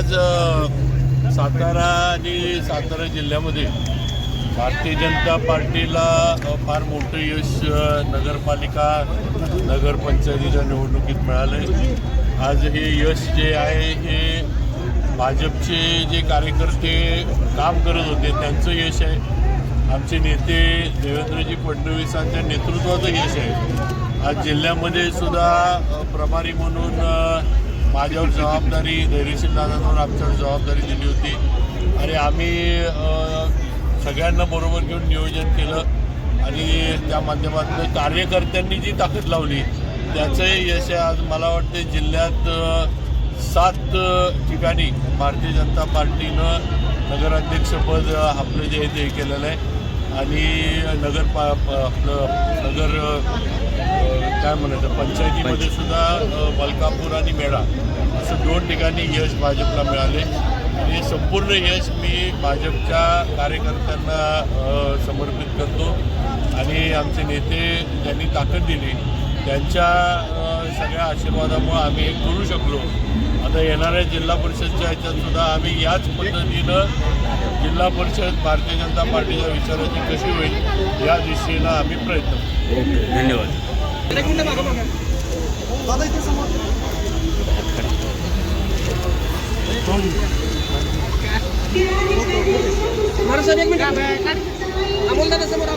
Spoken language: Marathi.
आज सातारा आणि सातारा जिल्ह्यामध्ये भारतीय जनता पार्टीला फार मोठं यश नगरपालिका नगरपंचायतीच्या निवडणुकीत मिळालं आहे. आज हे यश जे आहे हे भाजपचे जे कार्यकर्ते काम करत होते त्यांचं यश आहे. आमचे नेते देवेंद्रजी फडणवीसांच्या नेतृत्वाचं यश आहे. आज जिल्ह्यामध्ये सुद्धा प्रभारी म्हणून माझ्यावर जबाबदारी धैर्यशील दादांवर आमच्यावर जबाबदारी दिली होती आणि आम्ही सगळ्यांना बरोबर घेऊन नियोजन केलं आणि त्या माध्यमातून कार्यकर्त्यांनी जी ताकद लावली त्याचंही यश आहे. आज मला वाटतं जिल्ह्यात 7 ठिकाणी भारतीय जनता पार्टीनं नगराध्यक्षपद आपलं जे आहे ते केलेलं आहे आणि नगर काय म्हणायचं पंचायतीमध्ये सुद्धा मलकापूर आणि मेढा असं 2 ठिकाणी यश भाजपला मिळाले आणि हे संपूर्ण यश मी भाजपच्या कार्यकर्त्यांना समर्पित करतो आणि आमचे नेते ज्यांनी ताकद दिली त्यांच्या सगळ्या आशीर्वादामुळे आम्ही हे करू शकलो. आता येणाऱ्या जिल्हा परिषदच्या ह्याच्यातसुद्धा आम्ही याच पद्धतीनं जिल्हा परिषद भारतीय जनता पार्टीच्या विचाराची कशी होईल या दिशेनं आम्ही प्रयत्न करू. धन्यवाद. एक मिनिट अमोल दादा समोर